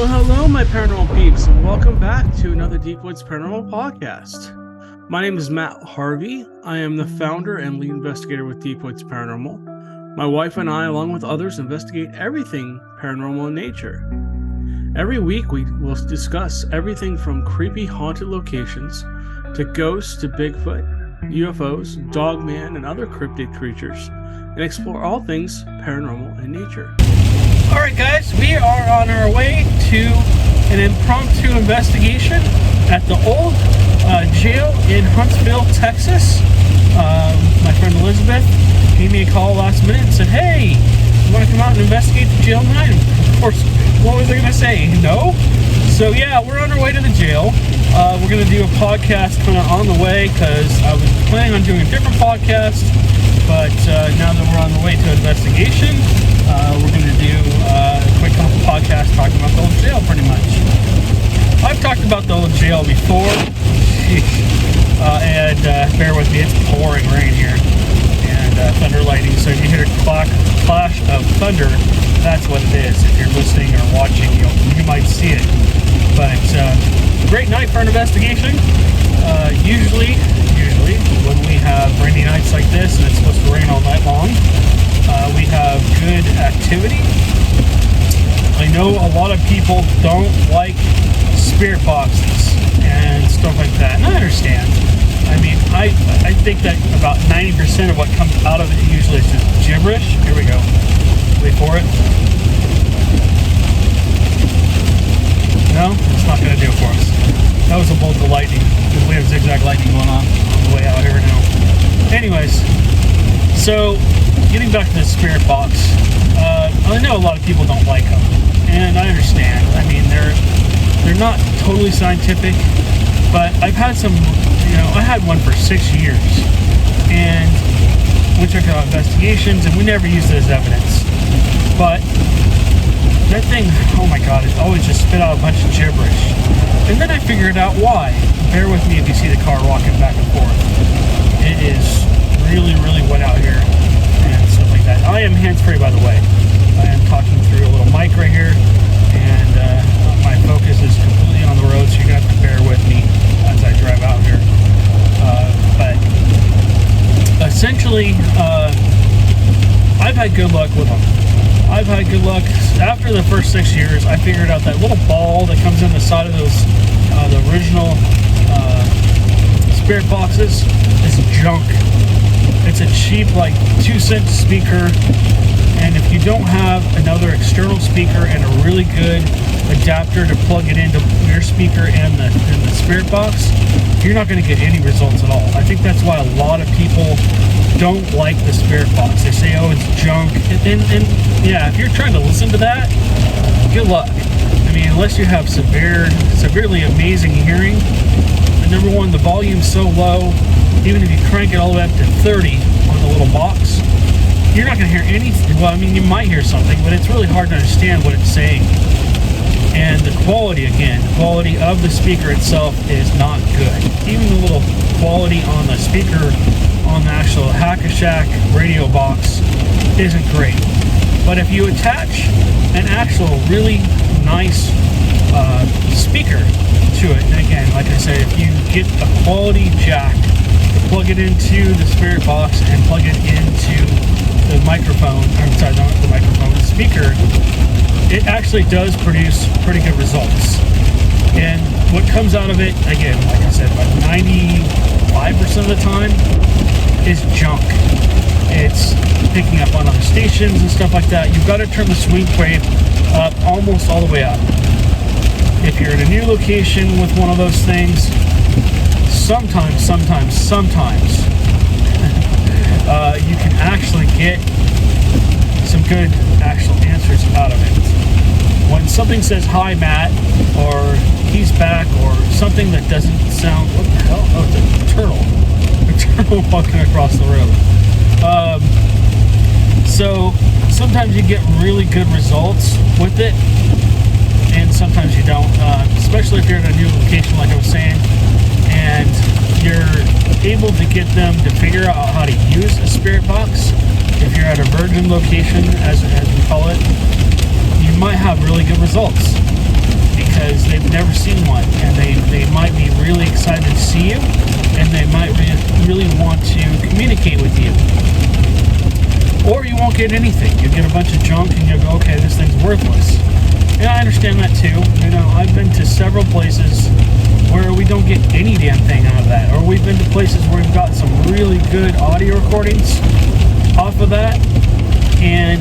Well, hello, my paranormal peeps, and welcome back to another Deep Woods Paranormal podcast. My name is Matt Harvey. I am the founder and lead investigator with Deep Woods Paranormal. My wife and I, along with others, investigate everything paranormal in nature. Every week, we will discuss everything from creepy haunted locations to ghosts to Bigfoot, UFOs, Dogman, and other cryptid creatures, and explore all things paranormal in nature. Alright guys, we are on our way to an impromptu investigation at the old jail in Huntsville, Texas. My friend Elizabeth gave me a call last minute and said, hey, you want to come out and investigate the jail tonight? Of course, what was I going to say? No? So yeah, we're on our way to the jail. We're going to do a podcast kind of on the way because I was planning on doing a different podcast, but now that we're on the way to investigation, we're going to do a quick podcast talking about the old jail pretty much. I've talked about the old jail before, and bear with me, it's pouring rain here, and thunder lightning, so if you hear a clash of thunder, that's what it is. If you're listening or watching, you might see it. But great night for an investigation. Usually when we have rainy nights like this and it's supposed to rain all night long, we have good activity. I know a lot of people don't like spirit boxes and stuff like that, and I understand. I mean, I think that about 90% of what comes out of it usually is just gibberish. Here we go. Wait for it. No, it's not going to do it for us. That was a bolt of lightning, because we have zigzag lightning going on the way out here now. Anyways, so getting back to the spirit box, I know a lot of people don't like them, and I understand. I mean, they're not totally scientific, but I've had some, I had one for 6 years, and we took out investigations, and we never used it as evidence. But that thing, oh my god, it always just spit out a bunch of gibberish. And then I figured out why. Bear with me if you see the car walking back and forth. It is really, really wet out here and stuff like that. I am hands-free, by the way. I am talking through a little mic right here, and my focus is completely on the road, so you're going to have to bear with me as I drive out here. But essentially, I've had good luck with them. I've had good luck. After the first 6 years, I figured out that little ball that comes in the side of those, the original spirit boxes is junk. It's a cheap, like, 2-cent speaker, and if you don't have another external speaker and a really good adapter to plug it into your speaker and the spirit box, you're not going to get any results at all. I think that's why a lot of people don't like the spirit box. They say, oh, it's junk. And yeah, if you're trying to listen to that, good luck. I mean, unless you have severely amazing hearing, and number one, the volume's so low, even if you crank it all the way up to 30 on the little box, you're not going to hear anything. Well, I mean, you might hear something, but it's really hard to understand what it's saying. And the quality of the speaker itself is not good. Even the little quality on the speaker on the actual Hack-a-Shack radio box isn't great. But if you attach an actual really nice speaker to it, and again, like I said, if you get a quality jack to plug it into the spirit box and plug it into the microphone, the speaker, it actually does produce pretty good results. And what comes out of it, again, like I said, about 95% of the time is junk. It's picking up on other stations and stuff like that. You've got to turn the swing wave up almost all the way up. If you're in a new location with one of those things, sometimes you can actually get some good actual answers out of it. When something says, hi Matt, or he's back, or something that doesn't sound, what the hell? Oh, it's a turtle. A turtle walking across the road. So sometimes you get really good results with it, and sometimes you don't, especially if you're in a new location, like I was saying, and you're able to get them to figure out how to use a spirit box. If you're at a virgin location, as we call it, you might have really good results. because they've never seen one, and they might be really excited to see you, and they might really want to communicate with you. Or you won't get anything. You get a bunch of junk and you'll go, okay, this thing's worthless. And I understand that too. You know, I've been to several places where we don't get any damn thing out of that. Or we've been to places where we've got some really good audio recordings off of that. And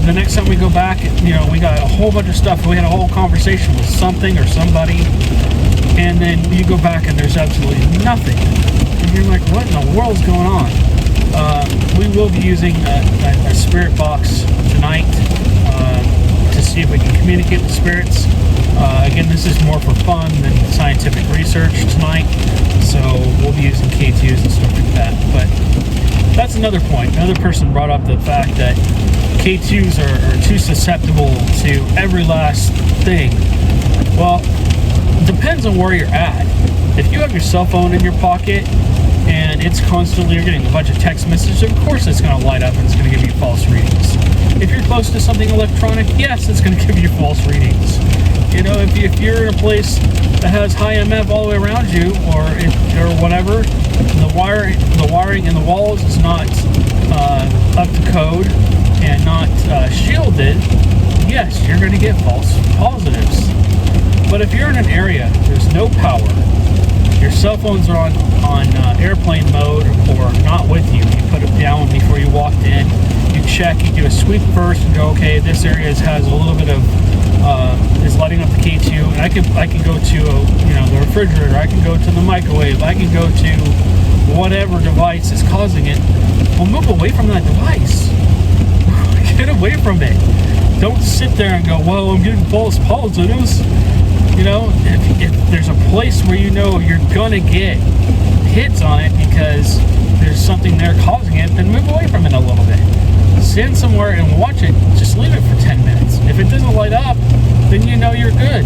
the next time we go back, you know, we got a whole bunch of stuff. We had a whole conversation with something or somebody. And then you go back and there's absolutely nothing. And you're like, what in the world's going on? We will be using a spirit box tonight to see if we can communicate with spirits. Again, this is more for fun than scientific research tonight, so we'll be using K2s and stuff like that. But that's another point. Another person brought up the fact that K2s are too susceptible to every last thing. Well, it depends on where you're at. If you have your cell phone in your pocket and it's constantly, you're getting a bunch of text messages, of course it's going to light up and it's going to give you false readings. If you're close to something electronic, yes, it's going to give you false readings. You know, if you're in a place that has high MF all the way around you, or whatever, the wiring in the walls is not up to code and not shielded, yes, you're going to get false positives. But if you're in an area, there's no power, your cell phones are on airplane mode or not with you, you put them down before you walked in, you check, you do a sweep first and go, okay, this area has a little bit of, is lighting up the K2, and I can go to, the refrigerator, I can go to the microwave, I can go to whatever device is causing it. Well, move away from that device. Get away from it. Don't sit there and go, well, I'm getting false positives. You know, if there's a place where you know you're gonna get hits on it because there's something there causing it, then move away from it a little bit. Stand somewhere and watch it. Just leave it for 10 minutes. If it doesn't light up, then you know you're good.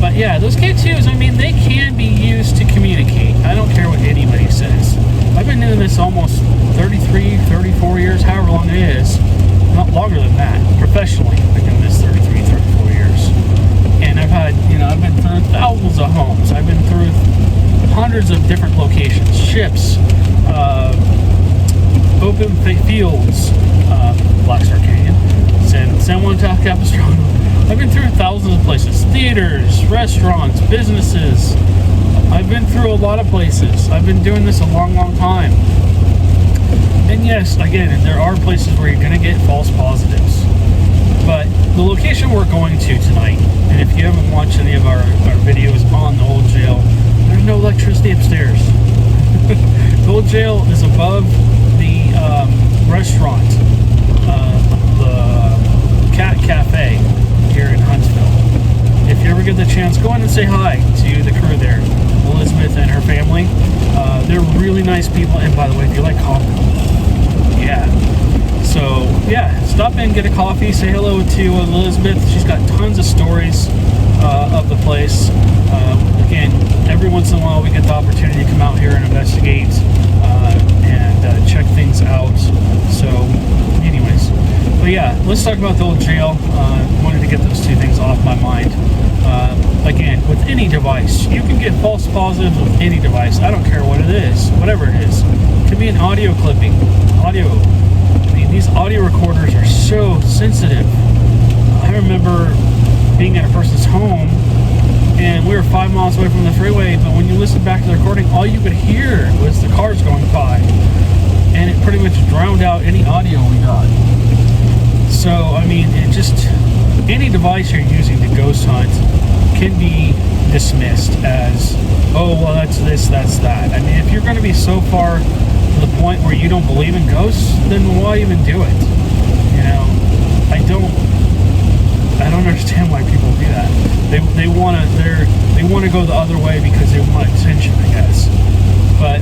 But yeah, those K2s, I mean, they can be used to communicate. I don't care what anybody says. I've been doing this almost 33, 34 years, however long it is. Not longer than that. Professionally, I've been doing this 33, 34 years. And I've been through thousands of homes. I've been through hundreds of different locations, ships, open fields, Black Star Canyon, San Juan Capistrano. I've been through thousands of places, theaters, restaurants, businesses. I've been through a lot of places. I've been doing this a long, long time. And yes, again, there are places where you're going to get false positives. But the location we're going to tonight, and if you haven't watched any of our videos on the old jail, there's no electricity upstairs. The old jail is above the restaurant, the Cat Cafe here in Huntsville. If you ever get the chance, go in and say hi to the crew there, Elizabeth and her family. They're really nice people, and by the way, if you like coffee, yeah. So yeah, stop in, get a coffee, say hello to Elizabeth. She's got tons of stories of the place. Again, every once in a while we get the opportunity to come out here and investigate and check things out. So anyways, but yeah, let's talk about the old jail. Wanted to get those two things off my mind. Again, with any device, you can get false positives with any device. I don't care what it is, whatever it is. It could be an audio clipping, these audio recorders are so sensitive. I remember being at a person's home and we were 5 miles away from the freeway, but when you listen back to the recording, all you could hear was the cars going by, and it pretty much drowned out any audio we got. So I mean, it just, any device you're using to ghost hunt can be dismissed as, oh well, that's this, that's that. I mean, if you're going to be so far to the point where you don't believe in ghosts, then why even do it? You know, I don't understand why people do that. They want to go the other way because they want attention, I guess. But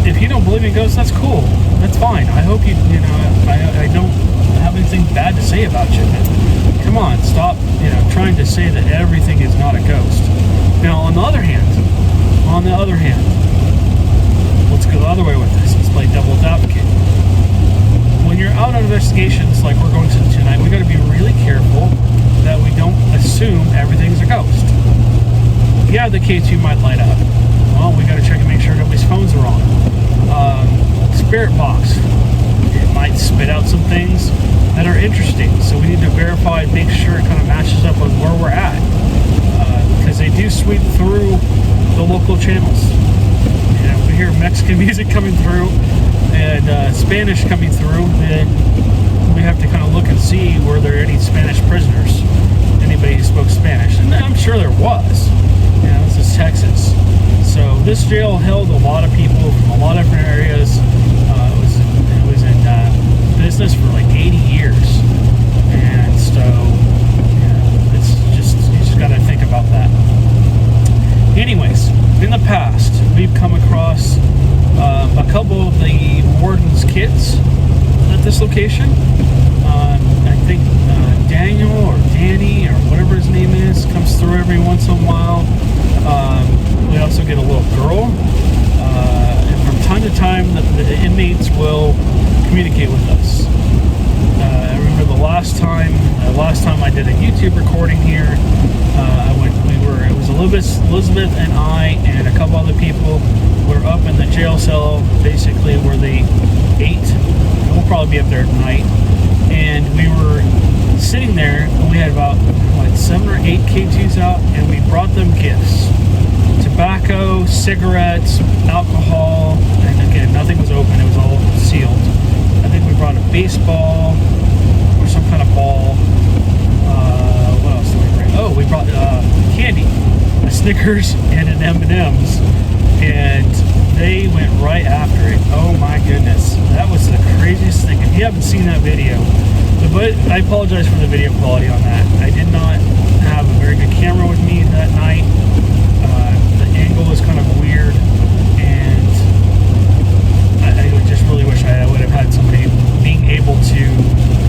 if you don't believe in ghosts, that's cool. That's fine. I hope I don't have anything bad to say about you. But come on, stop, trying to say that everything is not a ghost. Now, on the other hand, let's go the other way with this. Let's play devil's advocate. When you're out on investigations like we're going to tonight, we got to be really careful that we don't assume everything's a a ghost. Yeah, the K2 might light up. Well, we got to check and make sure nobody's phones are on. Spirit box, it might spit out some things that are interesting, so we need to verify and make sure it kind of matches up with where we're at, because they do sweep through the local channels. You know, if we hear Mexican music coming through and Spanish coming through, then we have to kind of look and see were there any Spanish prisoners, anybody who spoke Spanish, and I'm sure there was. You know, this is Texas, so this jail held a lot of people from a lot of different areas. It was in business for like 80 years, and so it's just, you just got to think about that. Anyways, in the past, we've come across a couple of the warden's kids at this location. I think Daniel or Danny or whatever his name is comes through every once in a while. We also get a little girl, and from time to time the inmates will communicate with us. I remember the last time I did a YouTube recording here, it was Elizabeth and I and a couple other people were up in the jail cell, basically where they ate. We'll probably be up there tonight, and we were sitting there, and we had about 7 or 8 K2s out, and we brought them gifts: tobacco, cigarettes, alcohol, and again, nothing was open, it was all sealed. I think we brought a baseball or some kind of ball. What else did we bring? Oh, we brought candy, a Snickers and an M&M's, and they went right after it. Oh my goodness, that was the craziest thing. If you haven't seen that video, but I apologize for the video quality on that. I did not have a very good camera with me that night. The angle was kind of weird, and I just really wish I would have had somebody being able to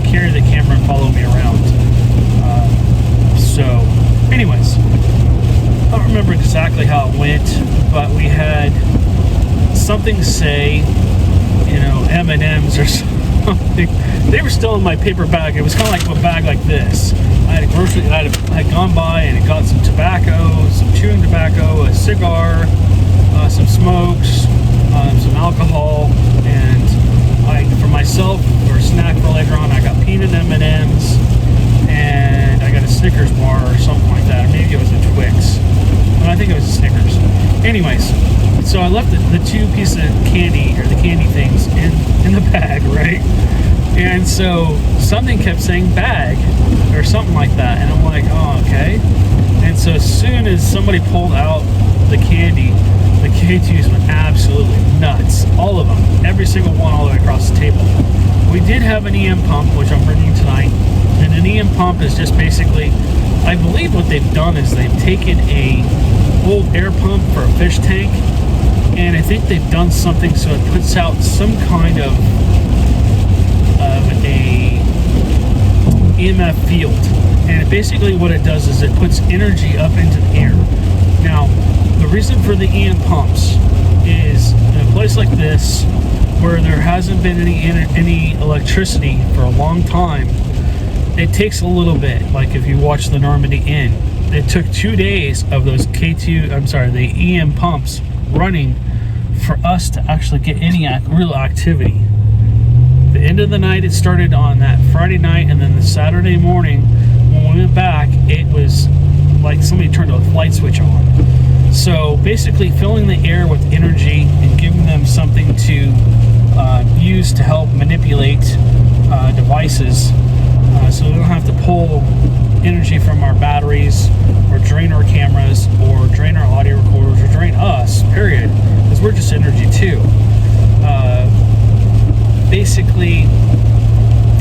carry the camera and follow me around. So, anyways, I don't remember exactly how it went, but we had something say, M&M's or something. They were still in my paper bag. It was kind of like a bag like this. I had gone by and got some tobacco, some chewing tobacco, a cigar, some smokes, some alcohol, and for myself, for a snack for later on, I got peanut M&M's, and I got a Snickers bar or something like that, or maybe it was a Twix. I think it was a Snickers. Anyways, so I left the 2 pieces of candy, or the candy things, in the bag, right? And so something kept saying bag, or something like that, and I'm like, oh, okay. And so as soon as somebody pulled out the candy, the K2s went absolutely nuts. All of them. Every single one, all the way across the table. We did have an EM pump, which I'm bringing tonight. And an EM pump is just basically, I believe what they've done is they've taken a old air pump for a fish tank, and I think they've done something so it puts out some kind of a EMF field. And basically what it does is it puts energy up into the air. Now, the reason for the EM pumps is in a place like this, where there hasn't been any electricity for a long time, it takes a little bit. Like if you watch the Normandy Inn, it took 2 days of those the EM pumps running for us to actually get any real activity. The end of the night, it started on that Friday night, and then the Saturday morning, when we went back, it was like somebody turned a light switch on. So basically filling the air with energy and giving them something to use to help manipulate devices, so we don't have to pull energy from our batteries or drain our cameras or drain our audio recorders or drain us, period, because we're just energy too. Basically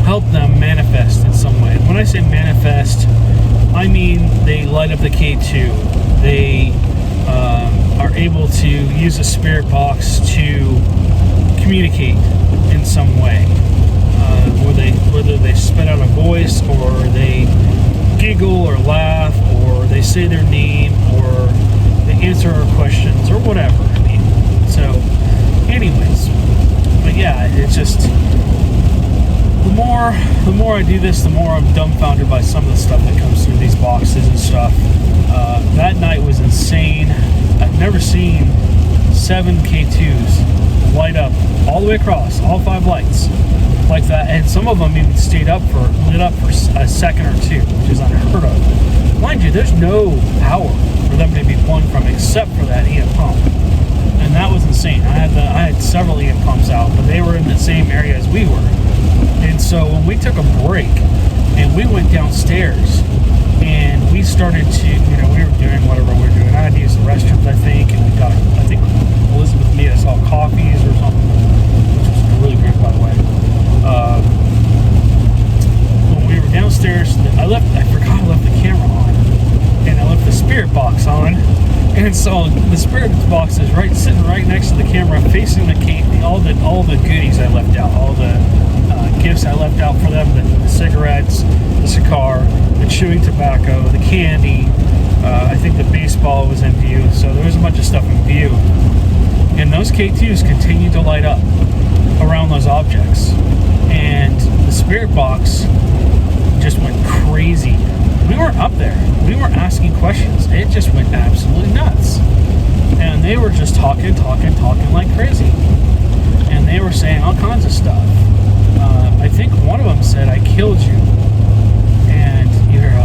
help them manifest in some way. When I say manifest, I mean they light up the K2. They are able to use a spirit box to communicate in some way. Whether they spit out a voice, or they giggle or laugh, or they say their name, or they answer our questions, or whatever. I mean, so anyways, but yeah, it's just the more I do this, the more I'm dumbfounded by some of the stuff that comes through these boxes and stuff. That night was insane. I've never seen 7 K2s light up all the way across, all 5 lights like that, and some of them even lit up for a second or two, which is unheard of. Mind you, there's no power for them to be pulling from except for that EM pump, and that was insane. I had several EM pumps out, but they were in the same area as we were. And so when we took a break and we went downstairs and we started to, we were doing whatever we were doing. I had to use the restrooms, I think, and I think Elizabeth made us all coffees or something, which was really great, by the way. When we were downstairs, I forgot I left the camera on, and I left the spirit box on, and so the spirit box is sitting right next to the camera, facing the cake, all the goodies I left out, all the gifts I left out for them, the cigarettes, the cigar, the chewing tobacco, the candy. I think the baseball was in view, so there was a bunch of stuff in view, and those K2s continued to light up around those objects, and the spirit box just went crazy. We weren't up there, we weren't asking questions, it just went absolutely nuts, and they were just talking like crazy, and they were saying all kinds of stuff. I think one of them said, "I killed you," and you hear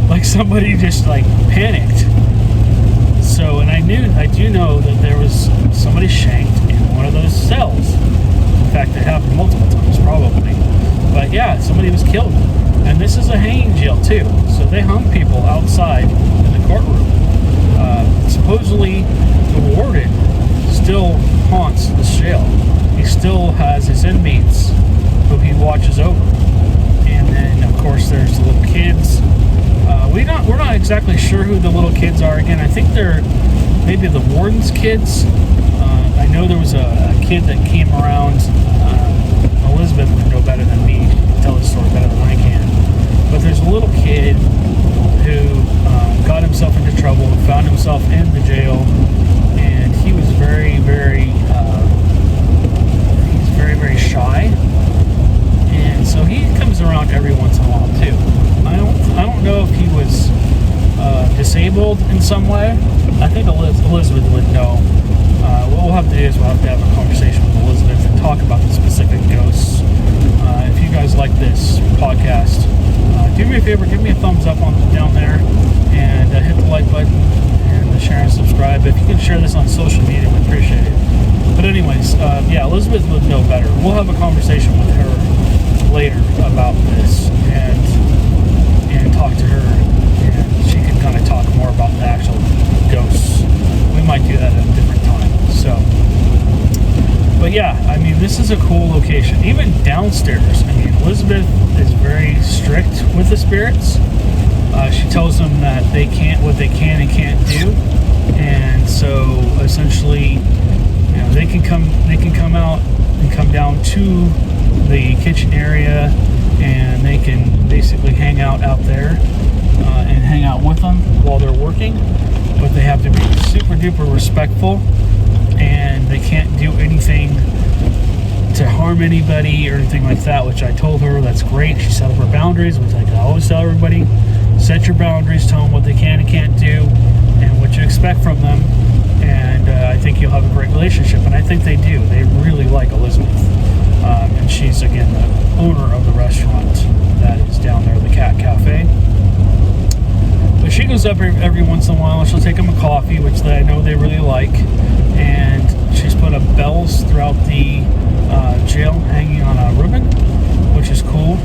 like somebody just like panicked. So, and I do know that there was somebody shanked in one of those cells. In fact, it happened multiple times, probably. But yeah, somebody was killed. And this is a hanging jail, too. So they hung people outside in the courtroom. Supposedly, the warden still haunts this jail. He still has his inmates who he watches over. And then, of course, there's the little kids. We're not exactly sure who the little kids are. Again, I think they're maybe the warden's kids. I know there was a kid that came around. Elizabeth would know better than me, tell the story better than I can. But there's a little kid who got himself into trouble and found himself in the jail, and he was very, very shy. And so he comes around every once in a while too. I don't know if he was disabled in some way. I think Elizabeth would know. What we'll have to do is we'll have to have a conversation with Elizabeth and talk about the specific ghosts. If you guys like this podcast, do me a favor, give me a thumbs up down there, and hit the like button and share and subscribe. If you can share this on social media, we appreciate it. But anyways, yeah, Elizabeth would know better. We'll have a conversation with her later about this and talk to her, and she can kind of talk more about the actual ghosts. We might do that at a different time. So, but yeah, I mean, this is a cool location. Even downstairs, I mean, Elizabeth is very strict with the spirits. She tells them that they can't, what they can and can't do, and so essentially, they can come out and come down to the kitchen area, and they can basically hang out there and hang out with them while they're working. But they have to be super duper respectful, and they can't do anything to harm anybody or anything like that, which I told her that's great. She set up her boundaries, which I always tell everybody: set your boundaries, tell them what they can and can't do and what you expect from them, and I think you'll have a great relationship. And I think they do. They really like Elizabeth, and she's, again, the owner of the restaurant that is down there, the Cat Cafe. But she goes up every once in a while, and she'll take them a coffee, which I know they really like. And she's put up bells throughout the jail, hanging on a ribbon, which is cool.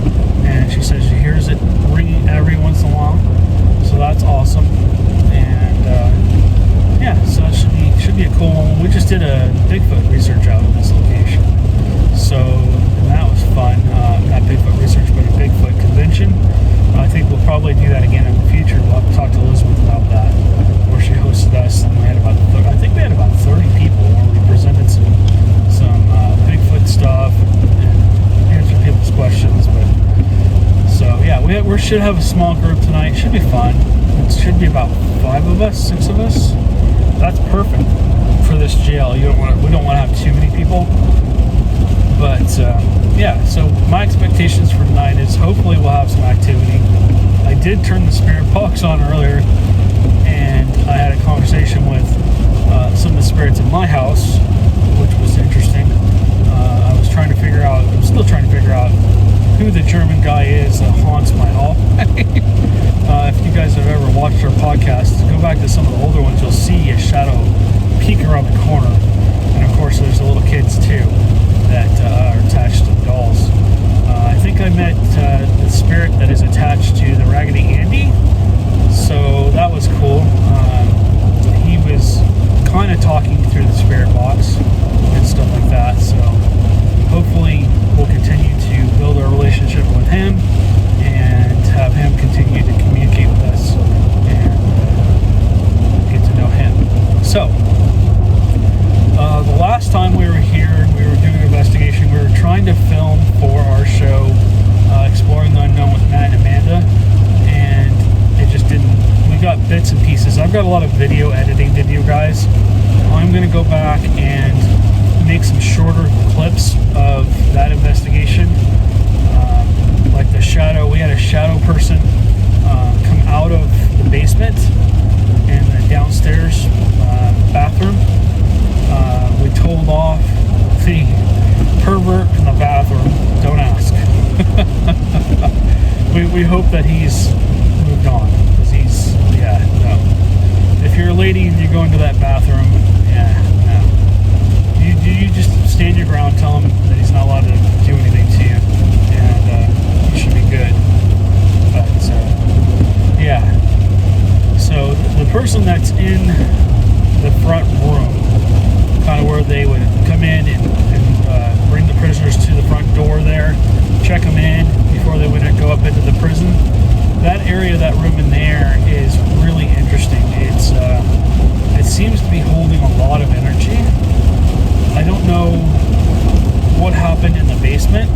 And she says she hears it ringing every once in a while, so that's awesome. And yeah, so it should be a cool one. We just did a Bigfoot research out of this location, so that was fun. Not Bigfoot research, but a Bigfoot convention. I think we'll probably do that again in the future. We'll have to talk to Elizabeth about that, where she hosted us, and we had about 30 people where we presented some Bigfoot stuff and answered people's questions. But so yeah, we should have a small group tonight. It should be fun. It should be about 5 of us, 6 of us. That's perfect for this jail. We don't want to have too many people. But yeah, so my expectations for tonight is hopefully we'll have some activity. I did turn the spirit box on earlier conversation with some of the spirits in my house, which was interesting. I'm still trying to figure out who the German guy is that haunts my hallway. If you guys have ever watched our podcast, go back to some of the older ones, you'll see a shadow peek around the corner. And of course, there's the little kids too that are attached to the dolls. I think I met the spirit that is attached to the Raggedy Andy, so that was cool. He was kind of talking through the spirit box and stuff like that, so hopefully we'll continue to build our relationship with him and have him continue to communicate with us and get to know him. So the last time we were here, we were doing an investigation. We were trying to film for our show, Exploring the Unknown with Matt and Amanda, and it just didn't. We got bits and pieces. I've got a lot of video editing to do, guys. I'm going to go back and make some shorter clips of that investigation. Like the shadow, we had a shadow person come out of the basement and the downstairs bathroom. We told off the pervert in the bathroom. Don't ask. we hope that he's moved on, because no. If you're a lady and you go into that bathroom, no. You just stand your ground, tell him that he's not allowed to do anything to you, and you should be good. But so the person that's in the front room, kind of where they would come in and bring the prisoners to the front door there, check them in before they would go up into the prison. That area, that room in there, is really interesting. It seems to be holding a lot of energy. I don't know what happened in the basement.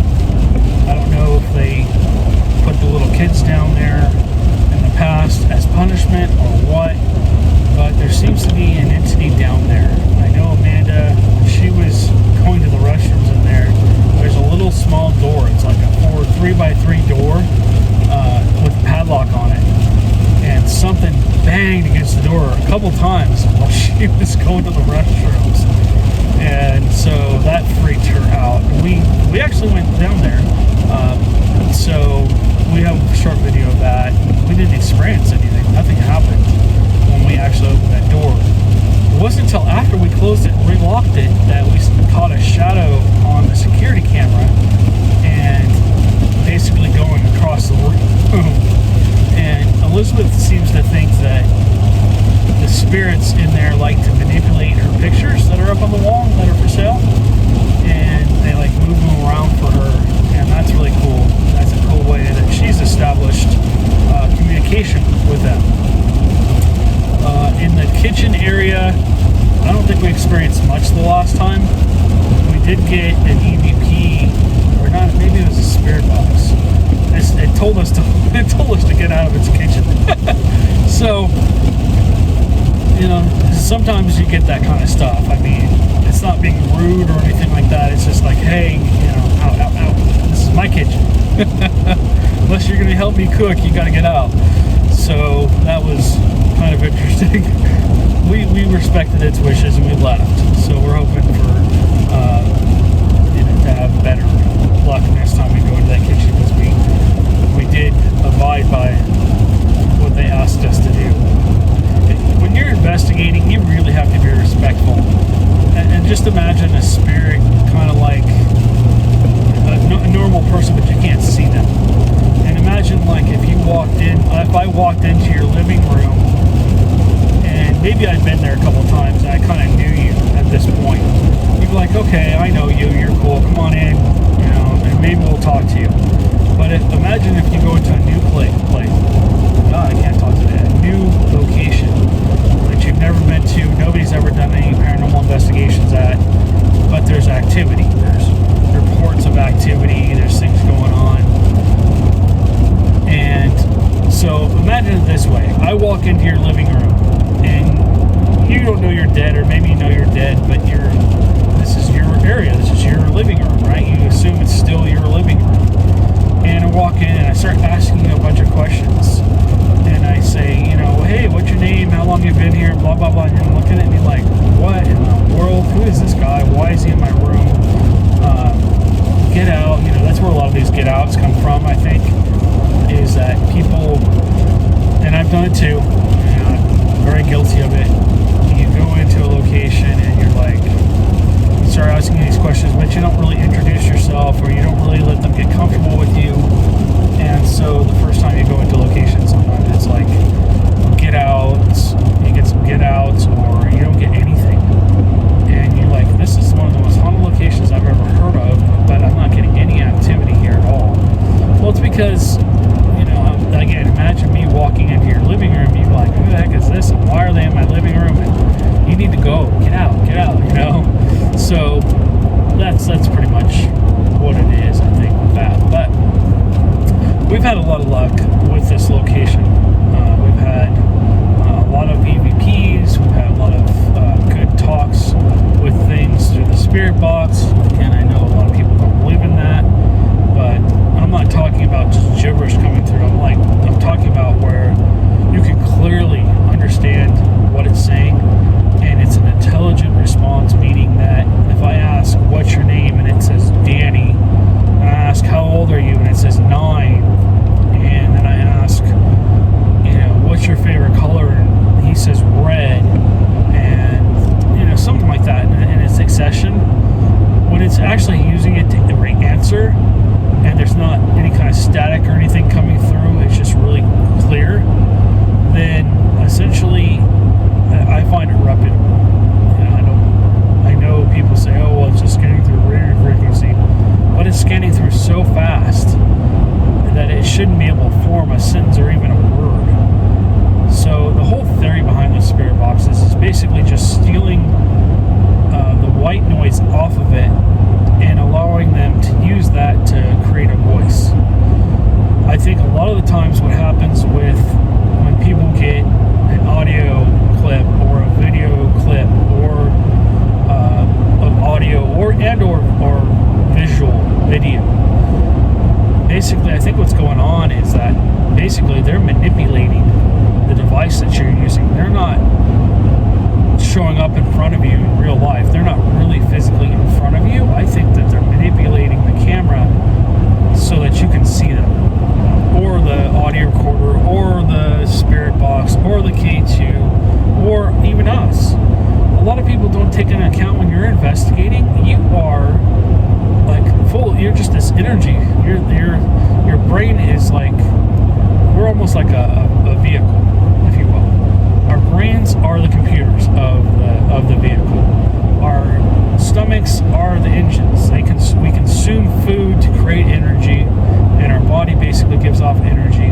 I don't know if they put the little kids down there in the past as punishment or what, but there seems to be an entity down there. I know Amanda, when she was going to the restrooms in there's a little small door. It's like a 3x3 door with a padlock on it, and something banged against the door a couple times while she was going to the restrooms, and so that freaked her out. We actually went down there, so we have a short video of that. We didn't experience anything. Nothing happened when we actually opened that door. It wasn't until after we closed it and relocked it that we caught a shadow on the security camera and basically going across the room. And Elizabeth seems to think that the spirits in there like to manipulate her pictures that are up on the wall that are for sale, and they like move them around for her, and that's really cool. That's a cool way that she's established communication with them. In the kitchen area, I don't think we experienced much the last time. We did get an EVP, or not, maybe it was a spirit box. It told us to get out of its kitchen. So, sometimes you get that kind of stuff. I mean, it's not being rude or anything like that. It's just like, hey, out. This is my kitchen. Unless you're going to help me cook, you got to get out. So that was kind of interesting. We respected its wishes and we left. So we're hoping for to have better luck next time we go into that kitchen, because we did abide by what they asked us to do. When you're investigating, you really have to be respectful. And just imagine a spirit kind of like a normal person, but you can't see them. And imagine like if I walked into your living room, and maybe I'd been there a couple times and I kind of knew you at this point. You'd be like, okay, I know you, you're cool, come on in, and maybe we'll talk to you. But imagine if you go into a new place, I can't talk to that, a new location that you've never been to, nobody's ever done any paranormal investigations at, but there's activity, there's reports of activity, there's things going on. And so imagine it this way. I walk into your living room and you don't know you're dead, or maybe you know you're dead, but this is your area, this is your living room, right? You assume it's still your living room. And I walk in and I start asking you a bunch of questions. And I say, hey, what's your name? How long you been here? Blah, blah, blah. And you're looking at me like, what in the world? Who is this guy? Why is he in my room? Get out. You know, that's where a lot of these get outs come from, I think, is that people, and I've done it too, I'm very guilty of it. You go into a location and you're like, you start asking these questions, but you don't really introduce yourself, or you don't really let them get comfortable with you. And so the first time you go into a location, sometimes it's like, get out, you get some get outs, or you don't get anything. And you're like, this is one of the most haunted locations I've ever heard of, but I'm not getting any activity here at all. Well, it's because, you know, again, imagine me walking into your living room, you're like, who the heck is this, and why are they in my living room, and you need to go, get out, you know? So that's pretty much what it is, I think, with that. But we've had a lot of luck with this location. We've had a lot of EVPs, we've had a lot of good talks with things through the spirit box, and I know a lot of people don't believe in that, but I'm not talking about just gibberish coming through. I'm talking about where you can clearly understand what it's saying, and it's an intelligent response, meaning that if I ask, what's your name, and it says Danny, and I ask, how old are you, and it says 9, and then I ask, you know, what's your favorite color, and he says red, and, you know, something like that, in its succession, when it's actually using it to answer, and there's not any kind of static or anything coming through, it's just really clear, then essentially I find it reputable. You know, I know people say, oh, well, it's just scanning through radio frequency, but it's scanning through so fast that it shouldn't be able to form a sentence or even a word. So the whole theory behind the spirit boxes is basically just stealing the white noise off of it and allowing them to use that to create a voice. I think a lot of the times what happens with when people get an audio clip or a video clip or of audio or visual video, basically I think what's going on is that basically they're manipulating the device that you're using. They're not showing up in front of you in real life. They're not really physically in front of you. I think that they're manipulating the camera so that you can see them, or the audio recorder, or the spirit box, or the K2, or even us. A lot of people don't take into account when you're investigating, you are like full, you're just this energy. Your brain is like, we're almost like a vehicle, if you will. Our brains are the computers of the vehicle. Our stomachs are the engines. We consume food to create energy, and our body basically gives off energy,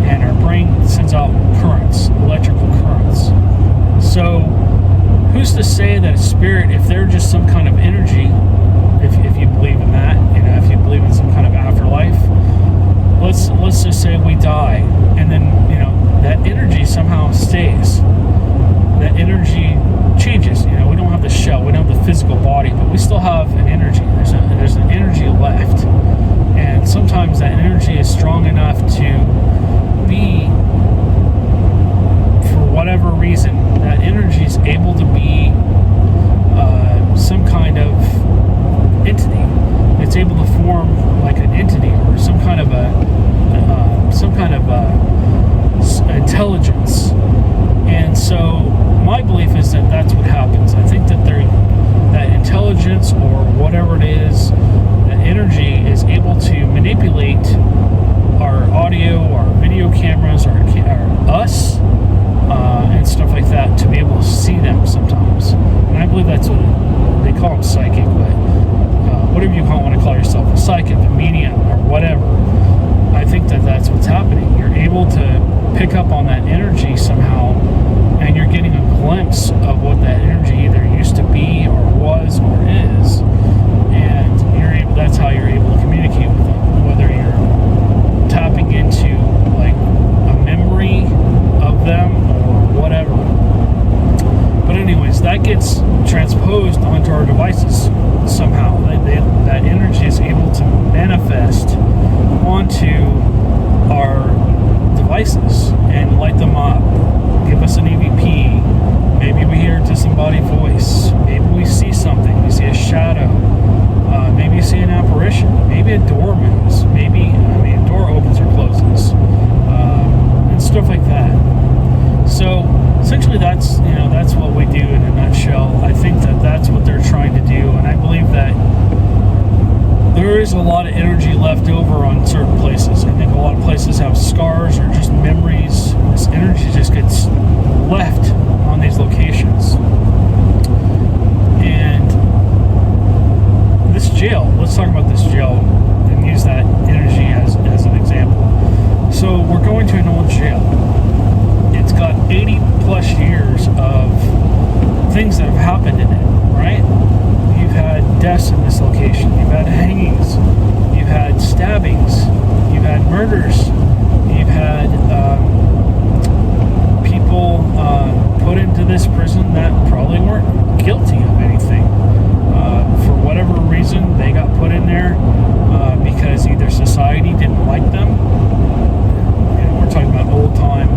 and our brain sends out currents, electrical currents. So who's to say that a spirit, if they're just some kind of energy, if you believe in that, you know, if you believe in some kind of afterlife, let's just say we die, and then, you know, that energy somehow stays. That energy changes. You know, we don't have the shell, we don't have the physical body, but we still have an energy. There's an energy left, and sometimes that energy is strong enough to be, for whatever reason, that energy is able to be some kind of entity. It's able to form like an entity or some kind of intelligence. And so my belief is that that's what happens. I think that that intelligence, or whatever it is, that energy is able to manipulate our audio, our video cameras, our us, and stuff like that, to be able to see them sometimes. And I believe that's what they call them, psychic, but whatever you want to call yourself, a psychic, a medium, or whatever. I think that that's what's happening. You're able to pick up on that energy somehow, and you're getting a glimpse of what that energy either used to be, or was, or is, and that's how you're able to communicate with them, whether you're tapping into like a memory of them or whatever. But anyways, that gets transposed onto our devices somehow. That energy is able to manifest onto our devices and light them up, give us an EVP, essentially that's what we do in a nutshell. I think that that's what they're trying to do, and I believe that there is a lot of energy left over on certain places. I think a lot of places have scars or just memories. This energy just gets left on these locations. And this jail, let's talk about this jail and use that energy as an example. So we're going to an old jail. It's got 80 plus years of things that have happened in it, right? You've had deaths in this location. You've had hangings. You've had stabbings. You've had murders. You've had people put into this prison that probably weren't guilty of anything. For whatever reason, they got put in there because either society didn't like them. And we're talking about old time.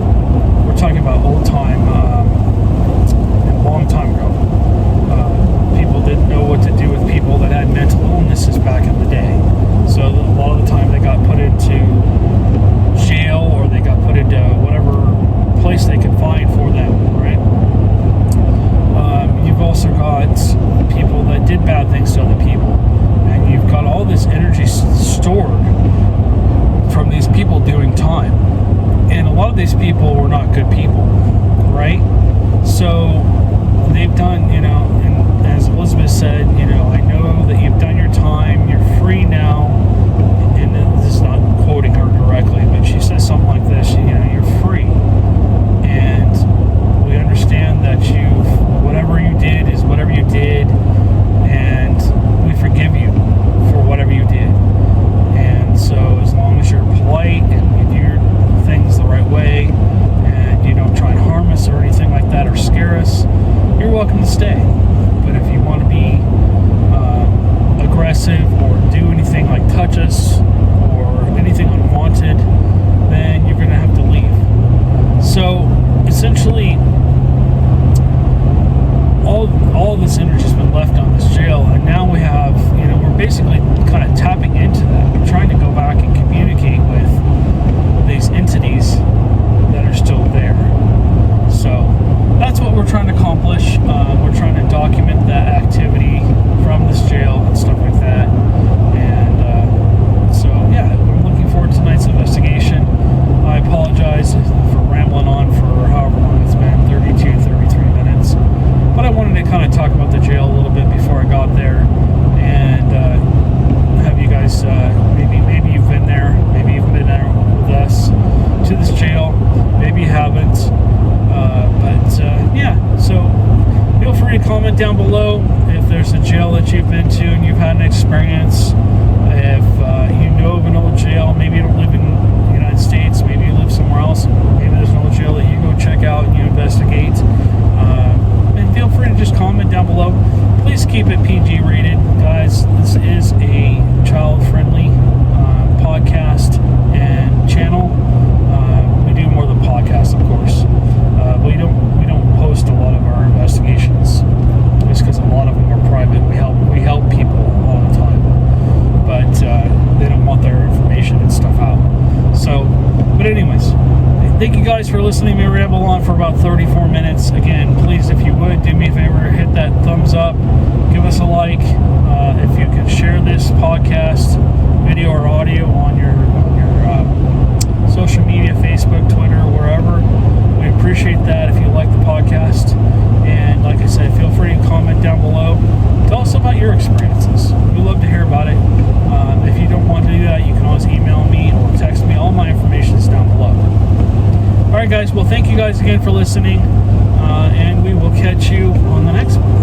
We're talking about old time, a long time ago. People didn't know what to do with people that had mental illnesses back in the day. So a lot of the time they got put into jail, or they got put into whatever place they could find for them, right? You've also got people that did bad things to other people, and you've got all this energy stored from these people doing time. And a lot of these people were not good people, right? So they've done, and as Elizabeth said, I know that you've done your time, you're free now. And this is not quoting her directly, but she says something like this, you're free. And we understand that whatever you did is whatever you did, and we forgive you for whatever you did. And so as long as you're polite and you do your things the right way, and you don't try and harm us or anything like that or scare us, you're welcome to stay. But if you want to be aggressive or do anything like touch us or anything unwanted, then you're going to have to leave. So essentially, all of this energy has been left on this jail, and now we have, we're basically kind of tapping into that. We're trying to go back and communicate with these entities that are still there. So that's what we're trying to accomplish. We're trying to document that activity from this jail and stuff like that. And so, yeah, I'm looking forward to tonight's investigation. I apologize for rambling on for however long it's been, 33 minutes. But I wanted to kind of talk about the jail a little bit before I got there, and have you guys, maybe you've been there, maybe you've been there with us to this jail, maybe you haven't. So feel free to comment down below if there's a jail that you've been to and you've had an experience. If you know of an old jail, maybe you don't live in the United States, maybe you live somewhere else, maybe there's an old jail that you go check out and you investigate. And feel free to just comment down below. Please keep it PG rated, guys. This is a child-friendly podcast and channel. We do more than podcasts, of course. We don't post a lot of our investigations, just because a lot of them are private. We help people all the time, but they don't want their information and stuff out. So, but anyways, thank you guys for listening. We ramble on for about 34 minutes. Again, please, if you would, do me a favor, hit that thumbs up, give us a like. If you can share this podcast, video or audio on your social media, Facebook, Twitter, wherever. We appreciate that if you like the podcast. And like I said, feel free to comment down below. Tell us about your experiences. We'd love to hear about it. If you don't want to do that, you can always email me or text me. All my information is down below. All right, guys. Well, thank you guys again for listening. And we will catch you on the next one.